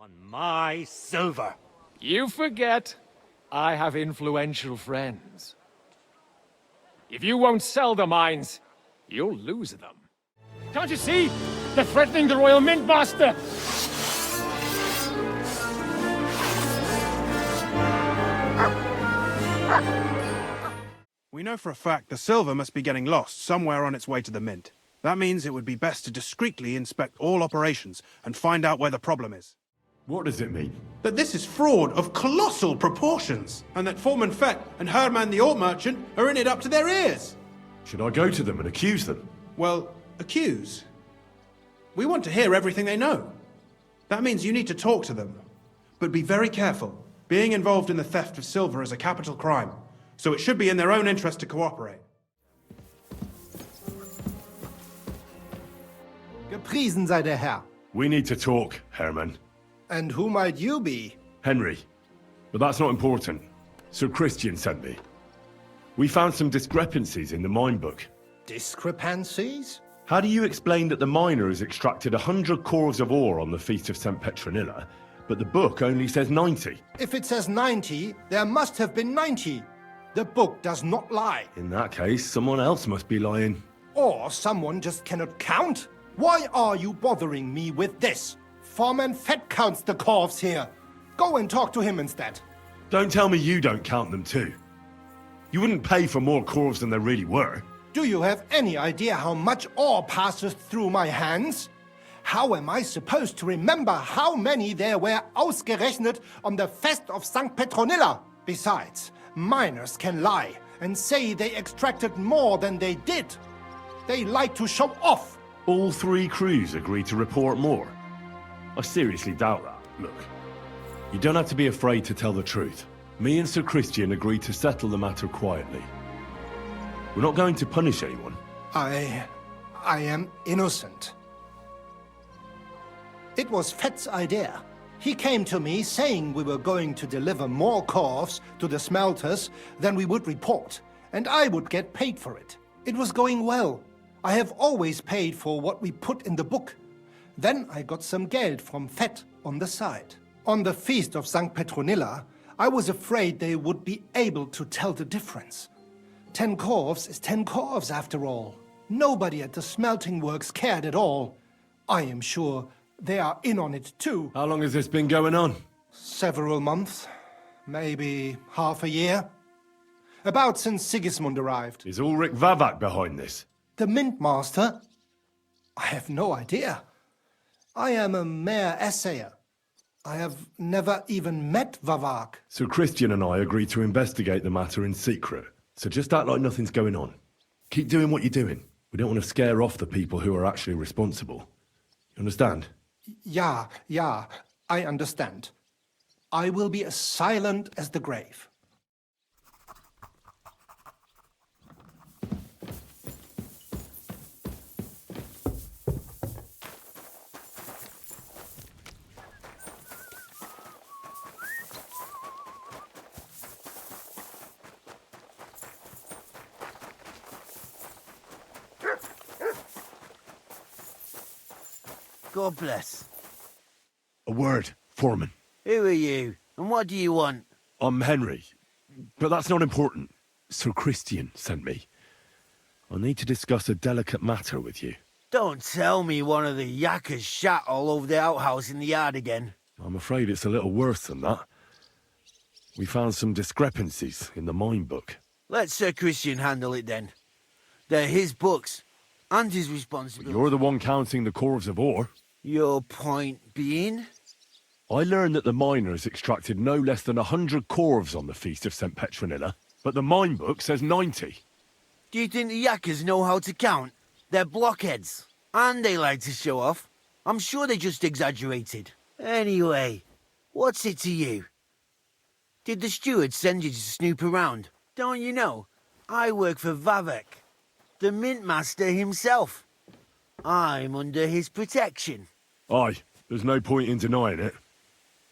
On my silver. You forget, I have influential friends. If you won't sell the mines, you'll lose them. Can't you see? They're threatening the Royal Mint Master! We know for a fact the silver must be getting lost somewhere on its way to the mint. That means it would be best to discreetly inspect all operations and find out where the problem is. What does it mean? That this is fraud of colossal proportions, and that Foreman Fett and Herman the Ore Merchant are in it up to their ears. Should I go to them and accuse them? Well, accuse? We want to hear everything they know. That means you need to talk to them. But be very careful. Being involved in the theft of silver is a capital crime, so it should be in their own interest to cooperate. Gepriesen sei der Herr. We need to talk, Herman. And who might you be? Henry. But that's not important. Sir Christian sent me. We found some discrepancies in the mine book. Discrepancies? How do you explain that the miner has extracted 100 cores of ore on the Feast of St. Petronilla, but the book only says 90? If it says 90, there must have been 90. The book does not lie. In that case, someone else must be lying. Or someone just cannot count. Why are you bothering me with this? Foreman Fett counts the corves here. Go and talk to him instead. Don't tell me you don't count them too. You wouldn't pay for more corves than there really were. Do you have any idea how much ore passes through my hands? How am I supposed to remember how many there were ausgerechnet on the Fest of St. Petronilla? Besides, miners can lie and say they extracted more than they did. They like to show off. All 3 crews agreed to report more. I seriously doubt that. Look, you don't have to be afraid to tell the truth. Me and Sir Christian agreed to settle the matter quietly. We're not going to punish anyone. I am innocent. It was Fett's idea. He came to me saying we were going to deliver more corves to the smelters than we would report, and I would get paid for it. It was going well. I have always paid for what we put in the book. Then I got some geld from Fett on the side. On the Feast of St. Petronilla, I was afraid they would be able to tell the difference. 10 corves is 10 corves after all. Nobody at the smelting works cared at all. I am sure they are in on it too. How long has this been going on? Several months. Maybe half a year. About since Sigismund arrived. Is Ulrich Vavak behind this? The Mint Master? I have no idea. I am a mere assayer. I have never even met Vavak. Sir Christian and I agreed to investigate the matter in secret, so just act like nothing's going on. Keep doing what you're doing. We don't want to scare off the people who are actually responsible. You understand? Yeah, I understand. I will be as silent as the grave. God bless. A word, Foreman. Who are you, and what do you want? I'm Henry, but that's not important. Sir Christian sent me. I need to discuss a delicate matter with you. Don't tell me one of the yakkers shat all over the outhouse in the yard again. I'm afraid it's a little worse than that. We found some discrepancies in the mine book. Let Sir Christian handle it then. They're his books, and his responsibility. You're the one counting the corves of ore. Your point being? I learned that the miners extracted no less than 100 corves on the Feast of St. Petronilla, but the mine book says 90. Do you think the yakkers know how to count? They're blockheads, and they like to show off. I'm sure they just exaggerated. Anyway, what's it to you? Did the steward send you to snoop around? Don't you know? I work for Vavak, the mint master himself. I'm under his protection. Aye, there's no point in denying it.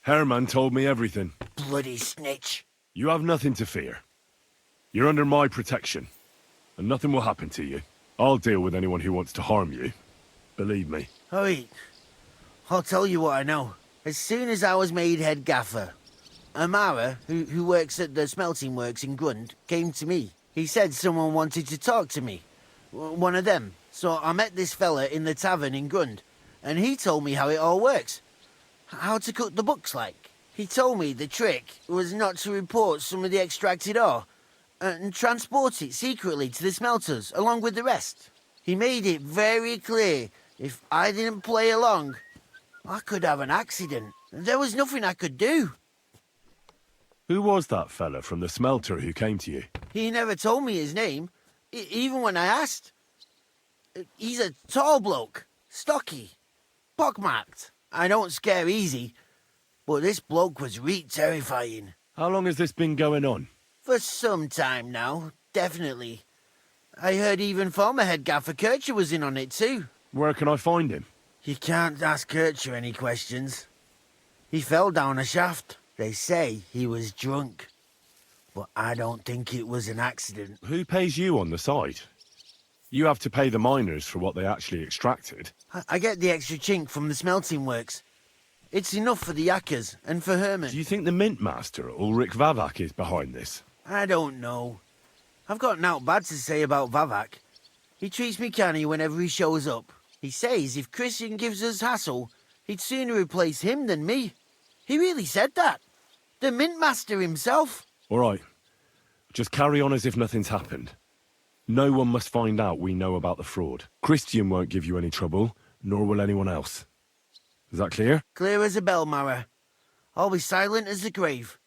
Herman told me everything. Bloody snitch. You have nothing to fear. You're under my protection, and nothing will happen to you. I'll deal with anyone who wants to harm you. Believe me. Alright, I'll tell you what I know. As soon as I was made head gaffer, Amara, who works at the smelting works in Grund, came to me. He said someone wanted to talk to me. One of them. So I met this fella in the tavern in Grund, and he told me how it all works. How to cook the books like. He told me the trick was not to report some of the extracted ore and transport it secretly to the smelters along with the rest. He made it very clear if I didn't play along, I could have an accident. There was nothing I could do. Who was that fella from the smelter who came to you? He never told me his name, even when I asked. He's a tall bloke, stocky, pockmarked. I don't scare easy, but this bloke was terrifying. How long has this been going on? For some time now, definitely. I heard even former head gaffer Kircher was in on it too. Where can I find him? You can't ask Kircher any questions. He fell down a shaft. They say he was drunk. But I don't think it was an accident. Who pays you on the side? You have to pay the miners for what they actually extracted. I get the extra chink from the smelting works. It's enough for the yakkers and for Herman. Do you think the mint master, Ulrich Vavak, is behind this? I don't know. I've got naught bad to say about Vavak. He treats me canny whenever he shows up. He says if Christian gives us hassle, he'd sooner replace him than me. He really said that. The mint master himself. All right. Just carry on as if nothing's happened. No one must find out we know about the fraud. Christian won't give you any trouble, nor will anyone else. Is that clear? Clear as a bell, Mara. I'll be silent as the grave.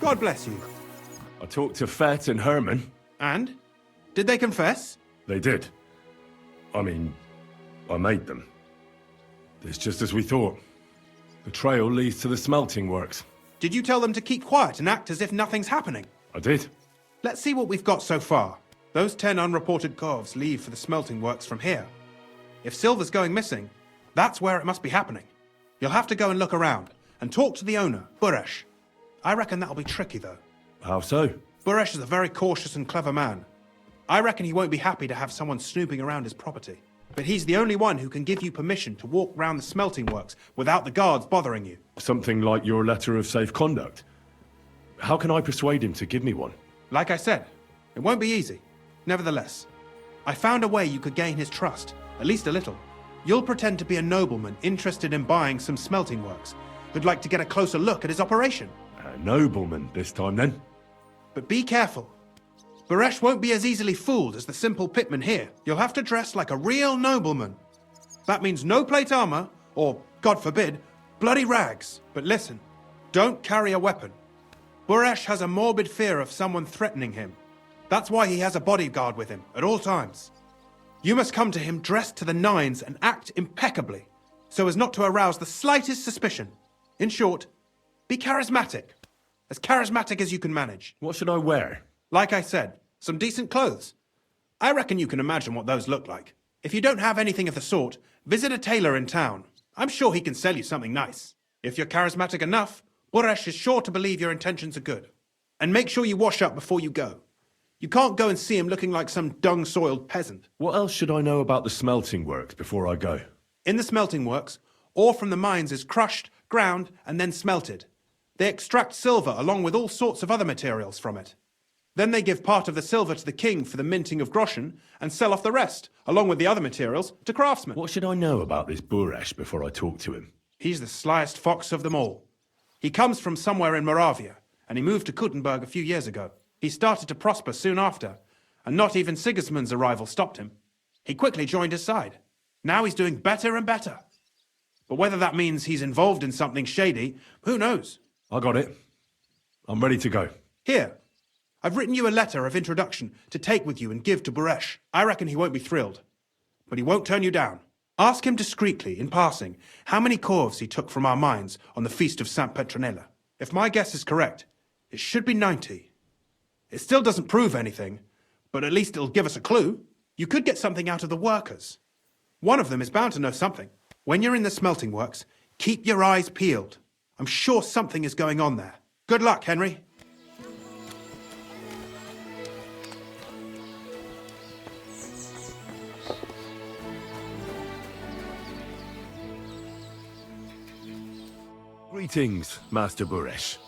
God bless you. I talked to Fett and Herman. And? Did they confess? They did. I mean, I made them. It's just as we thought. The trail leads to the smelting works. Did you tell them to keep quiet and act as if nothing's happening? I did. Let's see what we've got so far. Those 10 unreported corves leave for the smelting works from here. If silver's going missing, that's where it must be happening. You'll have to go and look around and talk to the owner, Buresh. I reckon that'll be tricky, though. How so? Buresh is a very cautious and clever man. I reckon he won't be happy to have someone snooping around his property. But he's the only one who can give you permission to walk round the smelting works without the guards bothering you. Something like your letter of safe conduct. How can I persuade him to give me one? Like I said, it won't be easy. Nevertheless, I found a way you could gain his trust, at least a little. You'll pretend to be a nobleman interested in buying some smelting works, who'd like to get a closer look at his operation. A nobleman this time, then? But be careful. Buresh won't be as easily fooled as the simple pitman here. You'll have to dress like a real nobleman. That means no plate armor, or, God forbid, bloody rags. But listen, don't carry a weapon. Buresh has a morbid fear of someone threatening him. That's why he has a bodyguard with him at all times. You must come to him dressed to the nines and act impeccably, so as not to arouse the slightest suspicion. In short, be charismatic. As charismatic as you can manage. What should I wear? Like I said, some decent clothes. I reckon you can imagine what those look like. If you don't have anything of the sort, visit a tailor in town. I'm sure he can sell you something nice. If you're charismatic enough, Buresh is sure to believe your intentions are good. And make sure you wash up before you go. You can't go and see him looking like some dung-soiled peasant. What else should I know about the smelting works before I go? In the smelting works, ore from the mines is crushed, ground, and then smelted. They extract silver along with all sorts of other materials from it. Then they give part of the silver to the king for the minting of groschen and sell off the rest, along with the other materials, to craftsmen. What should I know about this Buresh before I talk to him? He's the slyest fox of them all. He comes from somewhere in Moravia, and he moved to Kuttenberg a few years ago. He started to prosper soon after, and not even Sigismund's arrival stopped him. He quickly joined his side. Now he's doing better and better. But whether that means he's involved in something shady, who knows? I got it. I'm ready to go. Here, I've written you a letter of introduction to take with you and give to Buresh. I reckon he won't be thrilled, but he won't turn you down. Ask him discreetly, in passing, how many corves he took from our mines on the Feast of St. Petronilla. If my guess is correct, it should be 90. It still doesn't prove anything, but at least it'll give us a clue. You could get something out of the workers. One of them is bound to know something. When you're in the smelting works, keep your eyes peeled. I'm sure something is going on there. Good luck, Henry. Greetings, Master Buresh.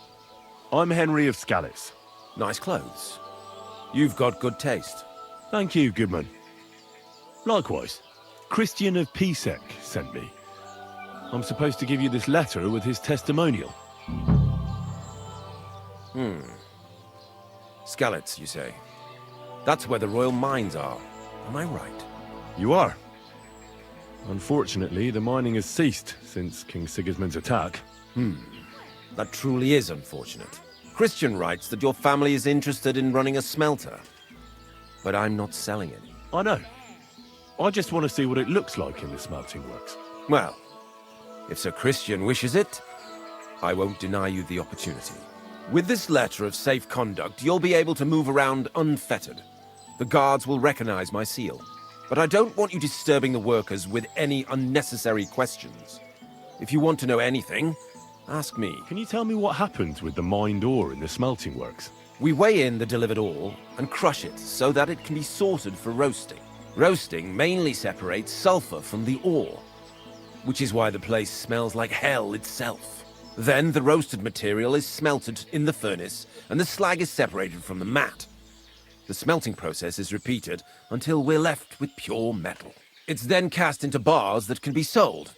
I'm Henry of Scallis. Nice clothes. You've got good taste. Thank you, Goodman. Likewise, Christian of Pisek sent me. I'm supposed to give you this letter with his testimonial. Skalitz, you say? That's where the royal mines are. Am I right? You are. Unfortunately, the mining has ceased since King Sigismund's attack. That truly is unfortunate. Christian writes that your family is interested in running a smelter. But I'm not selling any. I know. I just want to see what it looks like in the smelting works. Well, if Sir Christian wishes it, I won't deny you the opportunity. With this letter of safe conduct, you'll be able to move around unfettered. The guards will recognize my seal. But I don't want you disturbing the workers with any unnecessary questions. If you want to know anything, ask me. Can you tell me what happens with the mined ore in the smelting works? We weigh in the delivered ore and crush it so that it can be sorted for roasting. Roasting mainly separates sulfur from the ore, which is why the place smells like hell itself. Then the roasted material is smelted in the furnace and the slag is separated from the matte. The smelting process is repeated until we're left with pure metal. It's then cast into bars that can be sold.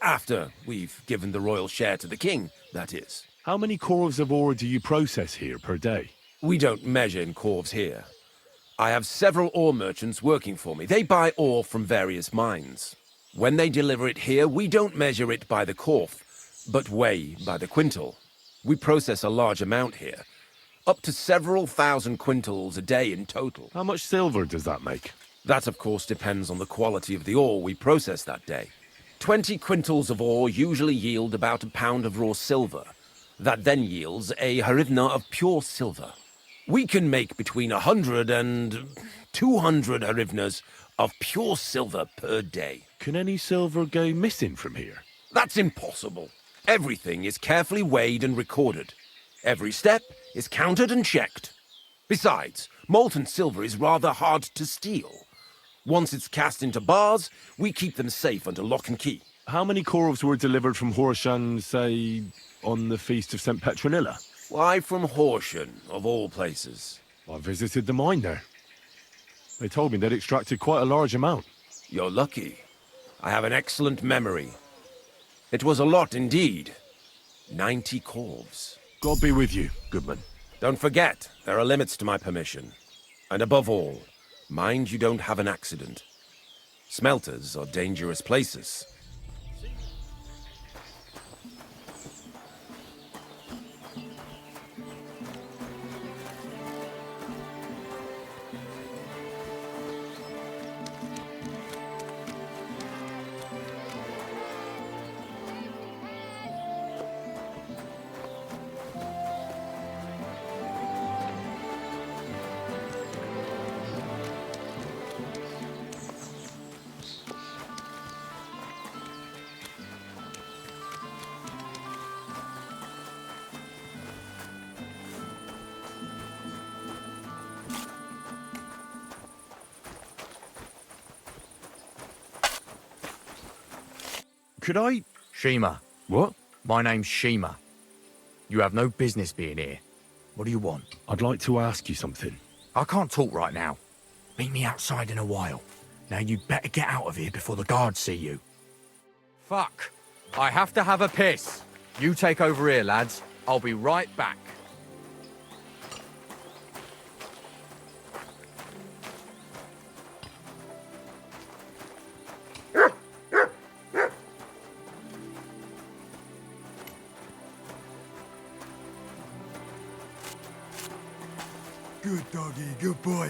After we've given the royal share to the king, that is. How many corves of ore do you process here per day? We don't measure in corves here. I have several ore merchants working for me. They buy ore from various mines. When they deliver it here, we don't measure it by the corf, but weigh by the quintal. We process a large amount here, up to several thousand quintals a day in total. How much silver does that make? That, of course, depends on the quality of the ore we process that day. 20 quintals of ore usually yield about a pound of raw silver. That then yields a hryvnia of pure silver. We can make between 100 and 200 hryvnias of pure silver per day. Can any silver go missing from here? That's impossible. Everything is carefully weighed and recorded. Every step is counted and checked. Besides, molten silver is rather hard to steal. Once it's cast into bars, we keep them safe under lock and key. How many corves were delivered from Horshan, say, on the Feast of St. Petronilla? Why from Horsham, of all places? I visited the mine there. They told me they'd extracted quite a large amount. You're lucky. I have an excellent memory. It was a lot indeed. 90 corves. God be with you, Goodman. Don't forget, there are limits to my permission. And above all, mind you don't have an accident. Smelters are dangerous places. Could I... Shima. What? My name's Shima. You have no business being here. What do you want? I'd like to ask you something. I can't talk right now. Meet me outside in a while. Now you'd better get out of here before the guards see you. Fuck. I have to have a piss. You take over here, lads. I'll be right back. Good doggy, good boy.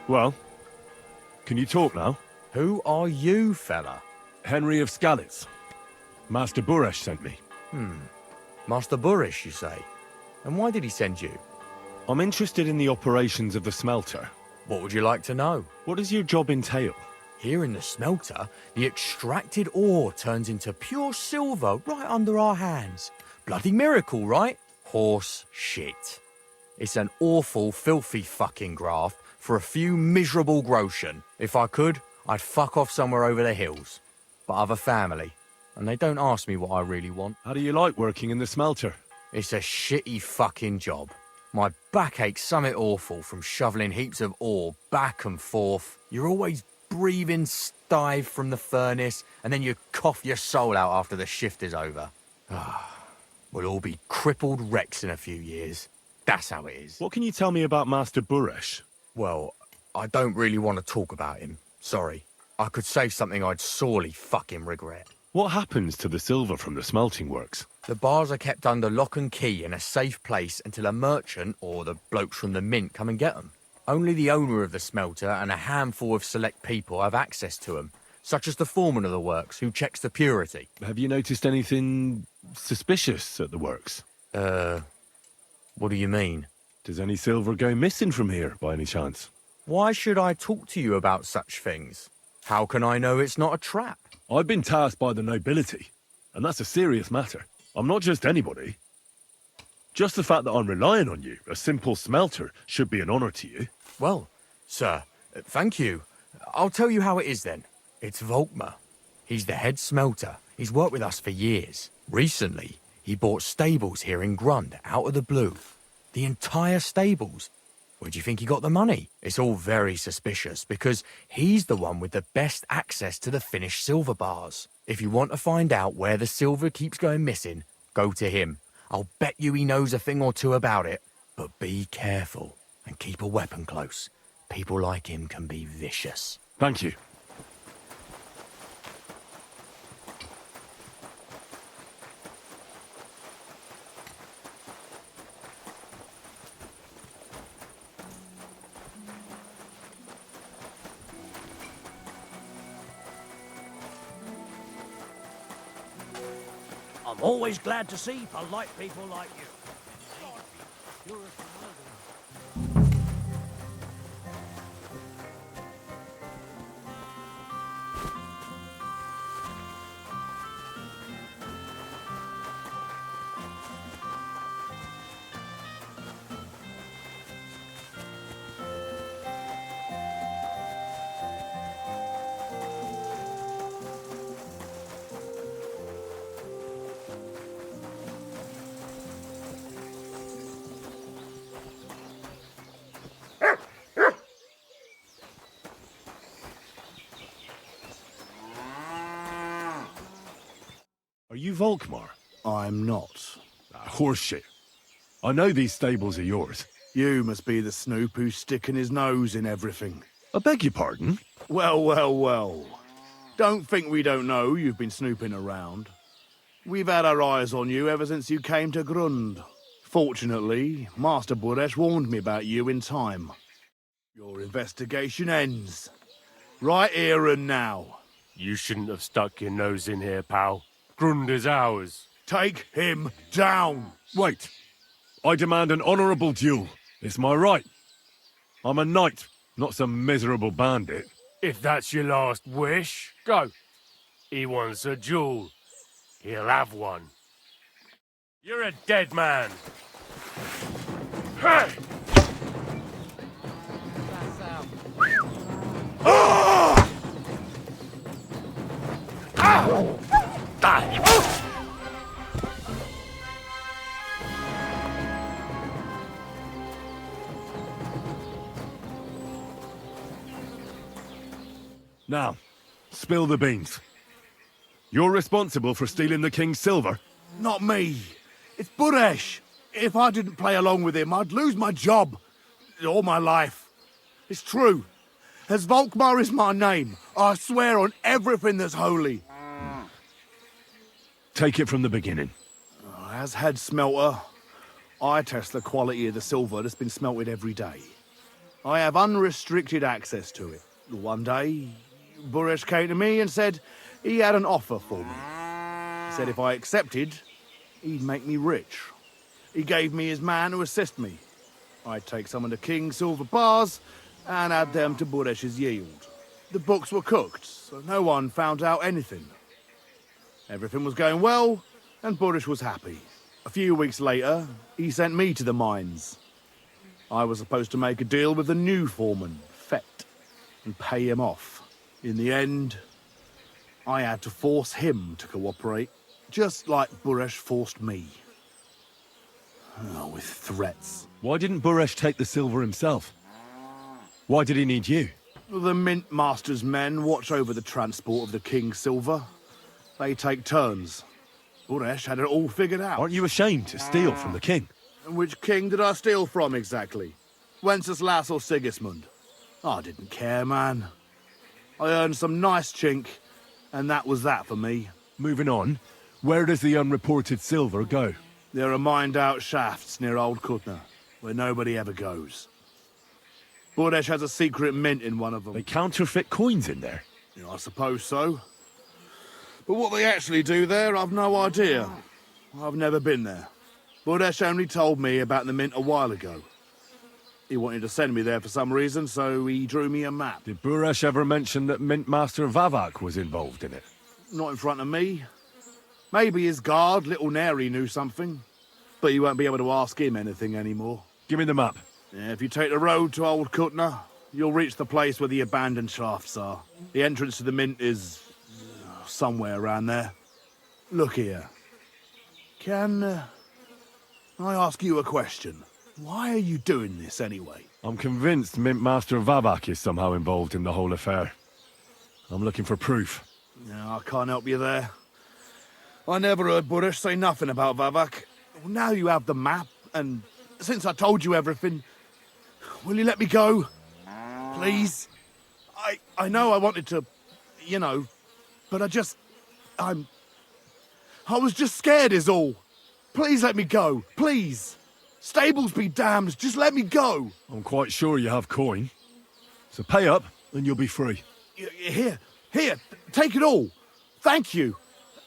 Well, can you talk now? Who are you, fella? Henry of Skalitz. Master Buresh sent me. Master Burish, you say? And why did he send you? I'm interested in the operations of the smelter. What would you like to know? What does your job entail? Here in the smelter, the extracted ore turns into pure silver right under our hands. Bloody miracle, right? Horse shit. It's an awful, filthy fucking graft for a few miserable groschen. If I could, I'd fuck off somewhere over the hills. But I've a family, and they don't ask me what I really want. How do you like working in the smelter? It's a shitty fucking job. My back aches something awful from shoveling heaps of ore back and forth. You're always breathing stive from the furnace, and then you cough your soul out after the shift is over. We'll all be crippled wrecks in a few years. That's how it is. What can you tell me about Master Buresh? Well, I don't really want to talk about him. Sorry. I could say something I'd sorely fucking regret. What happens to the silver from the smelting works? The bars are kept under lock and key in a safe place until a merchant or the blokes from the mint come and get them. Only the owner of the smelter and a handful of select people have access to them, such as the foreman of the works, who checks the purity. Have you noticed anything suspicious at the works? What do you mean? Does any silver go missing from here, by any chance? Why should I talk to you about such things? How can I know it's not a trap? I've been tasked by the nobility, and that's a serious matter. I'm not just anybody. Just the fact that I'm relying on you, a simple smelter, should be an honour to you. Well, sir, thank you. I'll tell you how it is then. It's Volkmar. He's the head smelter. He's worked with us for years. Recently, he bought stables here in Grund out of the blue. The entire stables. Where do you think he got the money? It's all very suspicious because he's the one with the best access to the finished silver bars. If you want to find out where the silver keeps going missing, go to him. I'll bet you he knows a thing or two about it. But be careful and keep a weapon close. People like him can be vicious. Thank you. I'm always glad to see polite people like you. Are you Volkmar? I'm not. Horseshit. I know these stables are yours. You must be the snoop who's sticking his nose in everything. I beg your pardon? Well, well, well. Don't think we don't know you've been snooping around. We've had our eyes on you ever since you came to Grund. Fortunately, Master Buresh warned me about you in time. Your investigation ends. Right here and now. You shouldn't have stuck your nose in here, pal. Grund is ours. Take him down! Wait. I demand an honourable duel. It's my right. I'm a knight, not some miserable bandit. If that's your last wish, go. He wants a duel. He'll have one. You're a dead man. Hey! Ah! Ah! Now, spill the beans. You're responsible for stealing the king's silver? Not me. It's Buresh. If I didn't play along with him, I'd lose my job. All my life. It's true. As Volkmar is my name, I swear on everything that's holy. Take it from the beginning. As head smelter, I test the quality of the silver that's been smelted every day. I have unrestricted access to it. One day, Buresh came to me and said he had an offer for me. He said if I accepted, he'd make me rich. He gave me his man to assist me. I'd take some of the king's silver bars and add them to Buresh's yield. The books were cooked, so no one found out anything. Everything was going well, and Buresh was happy. A few weeks later, he sent me to the mines. I was supposed to make a deal with the new foreman, Fett, and pay him off. In the end, I had to force him to cooperate, just like Buresh forced me. Oh, with threats. Why didn't Buresh take the silver himself? Why did he need you? The Mint Master's men watch over the transport of the king's silver. They take turns. Buresh had it all figured out. Aren't you ashamed to steal from the king? And which king did I steal from exactly? Wenceslas or Sigismund? I didn't care, man. I earned some nice chink, and that was that for me. Moving on, where does the unreported silver go? There are mined-out shafts near Old Kutna, where nobody ever goes. Buresh has a secret mint in one of them. They counterfeit coins in there? Yeah, I suppose so. But what they actually do there, I've no idea. I've never been there. Buresh only told me about the mint a while ago. He wanted to send me there for some reason, so he drew me a map. Did Buresh ever mention that Mint Master Vavak was involved in it? Not in front of me. Maybe his guard, Little Neri, knew something. But you won't be able to ask him anything anymore. Give me the map. Yeah, if you take the road to Old Kutna, you'll reach the place where the abandoned shafts are. The entrance to the mint is somewhere around there. Look here. Can I ask you a question? Why are you doing this anyway? I'm convinced Mint Master Vavak is somehow involved in the whole affair. I'm looking for proof. No, I can't help you there. I never heard Buresh say nothing about Vavak. Well, now you have the map, and since I told you everything, will you let me go? Please? I know I wanted to, you know, but I was just scared is all. Please let me go, please. Stables be damned, just let me go. I'm quite sure you have coin. So pay up, and you'll be free. Here, take it all. Thank you.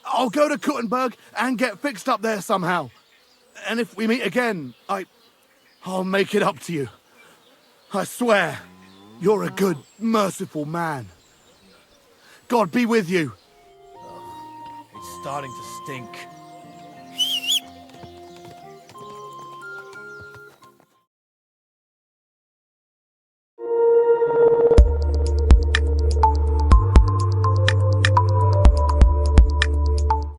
I'll go to Kuttenberg and get fixed up there somehow. And if we meet again, I'll make it up to you. I swear, you're a good, merciful man. God be with you. It's starting to stink.